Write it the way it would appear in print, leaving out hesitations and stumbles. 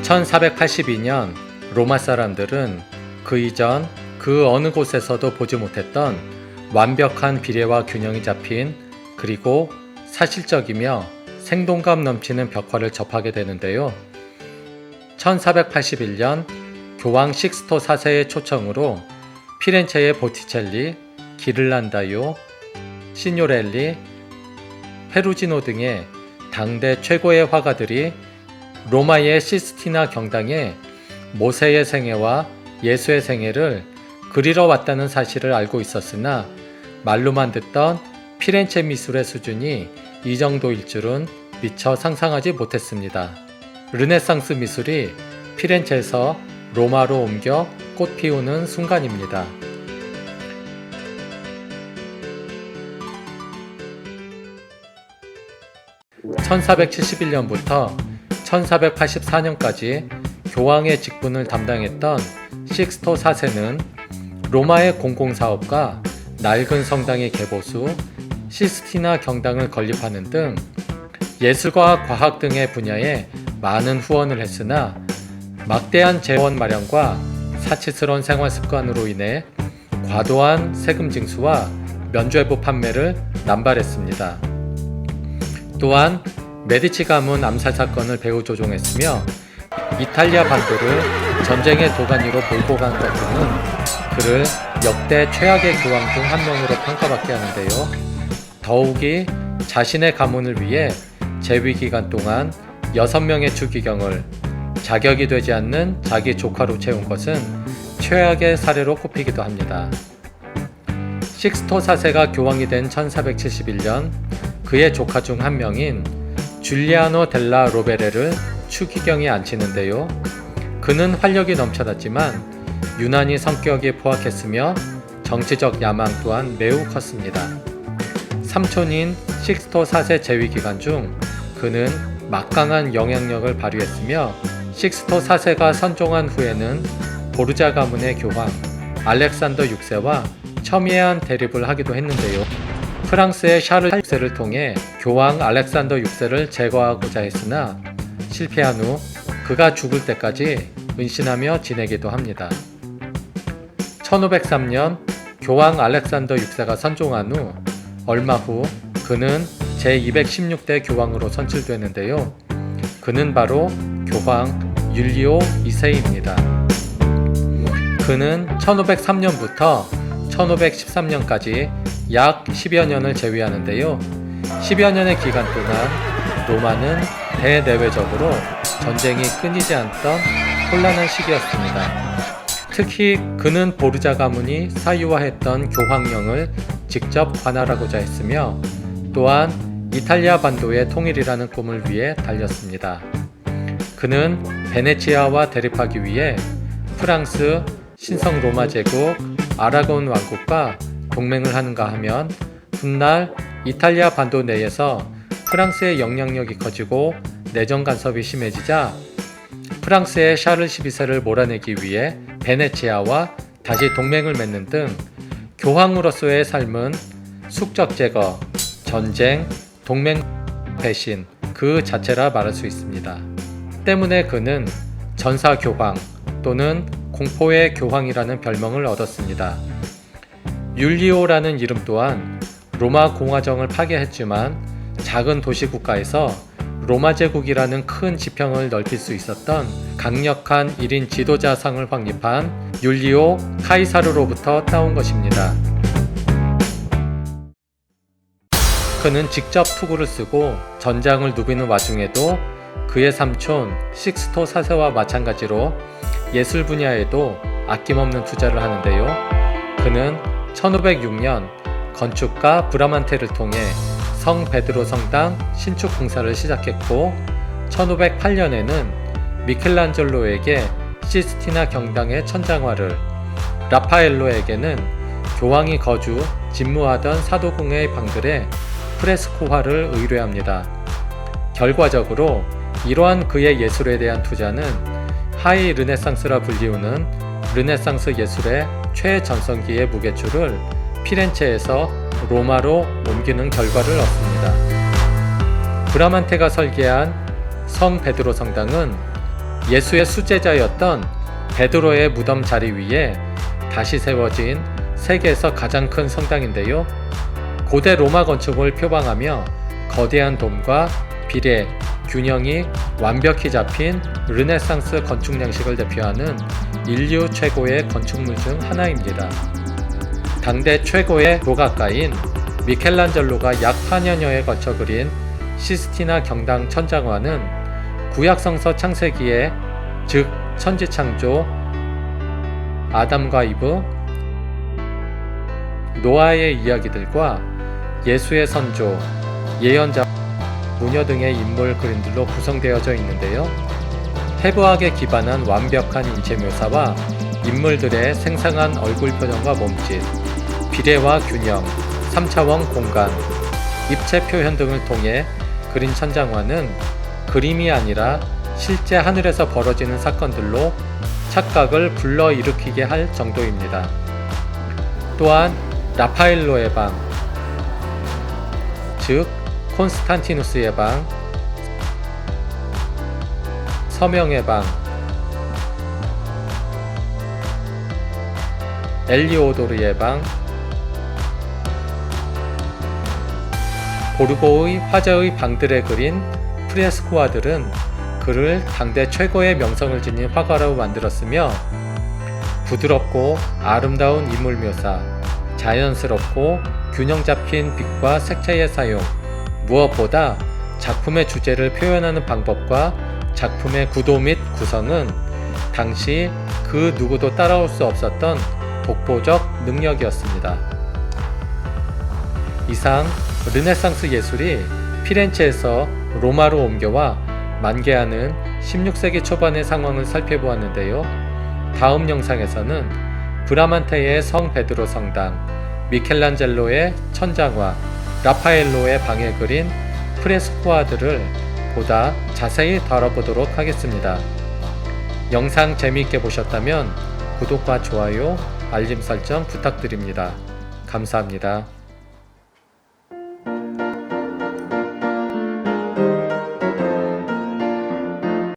1482년 로마 사람들은 그 이전 그 어느 곳에서도 보지 못했던 완벽한 비례와 균형이 잡힌 그리고 사실적이며 생동감 넘치는 벽화를 접하게 되는데요. 1481년 교황 식스토 4세의 초청으로 피렌체의 보티첼리, 기를란다요, 시뇨렐리, 페루지노 등의 당대 최고의 화가들이 로마의 시스티나 경당에 모세의 생애와 예수의 생애를 그리러 왔다는 사실을 알고 있었으나 말로만 듣던 피렌체 미술의 수준이 이 정도일 줄은 미처 상상하지 못했습니다. 르네상스 미술이 피렌체에서 로마로 옮겨 꽃 피우는 순간입니다. (1471년부터) 1484년까지 교황의 직분을 담당했던 식스토 4세는 로마의 공공사업과 낡은 성당의 개보수, 시스티나 경당을 건립하는 등 예술과 과학 등의 분야에 많은 후원을 했으나 막대한 재원 마련과 사치스러운 생활 습관으로 인해 과도한 세금 징수와 면죄부 판매를 남발했습니다. 또한 메디치 가문 암살 사건을 배후 조종했으며 이탈리아 반도를 전쟁의 도가니로 몰고 간 것 등은 그를 역대 최악의 교황 중 한 명으로 평가받게 하는데요. 더욱이 자신의 가문을 위해 재위 기간 동안 6명의 추기경을 자격이 되지 않는 자기 조카로 채운 것은 최악의 사례로 꼽히기도 합니다. 식스토 4세가 교황이 된 1471년 그의 조카 중 한 명인 줄리아노 델라 로베레를 추기경에 앉히는데요. 그는 활력이 넘쳐났지만 유난히 성격이 포악했으며 정치적 야망 또한 매우 컸습니다. 삼촌인 식스토 4세 재위 기간 중 그는 막강한 영향력을 발휘했으며 식스토 4세가 선종한 후에는 보르자 가문의 교황 알렉산더 6세와 첨예한 대립을 하기도 했는데요. 프랑스의 샤를 6세를 통해 교황 알렉산더 6세를 제거하고자 했으나 실패한 후 그가 죽을 때까지 은신하며 지내기도 합니다. 1503년 교황 알렉산더 6세가 선종한 후 얼마 후 그는 제216대 교황으로 선출되는데요. 그는 바로 교황 율리오 2세입니다. 그는 1503년부터 1513년까지 약 10여 년을 재위하는데요. 10여 년의 기간 동안 로마는 대내외적으로 전쟁이 끊이지 않던 혼란한 시기였습니다. 특히 그는 보르자 가문이 사유화했던 교황령을 직접 관할하고자 했으며 또한 이탈리아 반도의 통일이라는 꿈을 위해 달렸습니다. 그는 베네치아와 대립하기 위해 프랑스, 신성 로마 제국, 아라곤 왕국과 동맹을 하는가 하면 훗날 이탈리아 반도 내에서 프랑스의 영향력이 커지고 내정 간섭이 심해지자 프랑스의 샤를 12세를 몰아내기 위해 베네치아와 다시 동맹을 맺는 등 교황으로서의 삶은 숙적 제거, 전쟁, 동맹 배신 그 자체라 말할 수 있습니다. 때문에 그는 전사교황 또는 공포의 교황이라는 별명을 얻었습니다. 율리오라는 이름 또한 로마 공화정을 파괴했지만 작은 도시 국가에서 로마 제국이라는 큰 지평을 넓힐 수 있었던 강력한 1인 지도자상을 확립한 율리오 카이사르로부터 따온 것입니다. 그는 직접 투구를 쓰고 전장을 누비는 와중에도 그의 삼촌 식스토 4세와 마찬가지로 예술 분야에도 아낌없는 투자를 하는데요. 그는 1506년 건축가 브라만테를 통해 성 베드로 성당 신축 공사를 시작했고 1508년에는 미켈란젤로에게 시스티나 경당의 천장화를, 라파엘로에게는 교황이 거주, 집무하던 사도궁의 방들에 프레스코화를 의뢰합니다. 결과적으로 이러한 그의 예술에 대한 투자는 하이 르네상스라 불리우는 르네상스 예술의 최전성기의 무게추를 피렌체에서 로마로 옮기는 결과를 얻습니다. 브라만테가 설계한 성 베드로 성당은 예수의 수제자였던 베드로의 무덤 자리 위에 다시 세워진 세계에서 가장 큰 성당인데요. 고대 로마 건축을 표방하며 거대한 돔과 비례, 균형이 완벽히 잡힌 르네상스 건축 양식을 대표하는 인류 최고의 건축물 중 하나입니다. 당대 최고의 조각가인 미켈란젤로가 약 4년여에 걸쳐 그린 시스티나 경당 천장화는 구약성서 창세기에 즉 천지창조, 아담과 이브, 노아의 이야기들과 예수의 선조, 예언자, 모녀 등의 인물 그림들로 구성되어져 있는데요. 해부학에 기반한 완벽한 인체 묘사와 인물들의 생생한 얼굴 표정과 몸짓, 비례와 균형, 3차원 공간, 입체 표현 등을 통해 그린 천장화는 그림이 아니라 실제 하늘에서 벌어지는 사건들로 착각을 불러일으키게 할 정도입니다. 또한 라파엘로의 방, 즉 콘스탄티누스의 방, 서명의 방, 엘리오도르의 방, 보르고의 화제의 방들에 그린 프레스코화들은 그를 당대 최고의 명성을 지닌 화가로 만들었으며 부드럽고 아름다운 인물 묘사, 자연스럽고 균형 잡힌 빛과 색채의 사용, 무엇보다 작품의 주제를 표현하는 방법과 작품의 구도 및 구성은 당시 그 누구도 따라올 수 없었던 독보적 능력이었습니다. 이상 르네상스 예술이 피렌체에서 로마로 옮겨와 만개하는 16세기 초반의 상황을 살펴보았는데요. 다음 영상에서는 브라만테의 성 베드로 성당, 미켈란젤로의 천장화, 라파엘로의 방에 그린 프레스코화들을 보다 자세히 다뤄보도록 하겠습니다. 영상 재미있게 보셨다면 구독과 좋아요, 알림 설정 부탁드립니다. 감사합니다.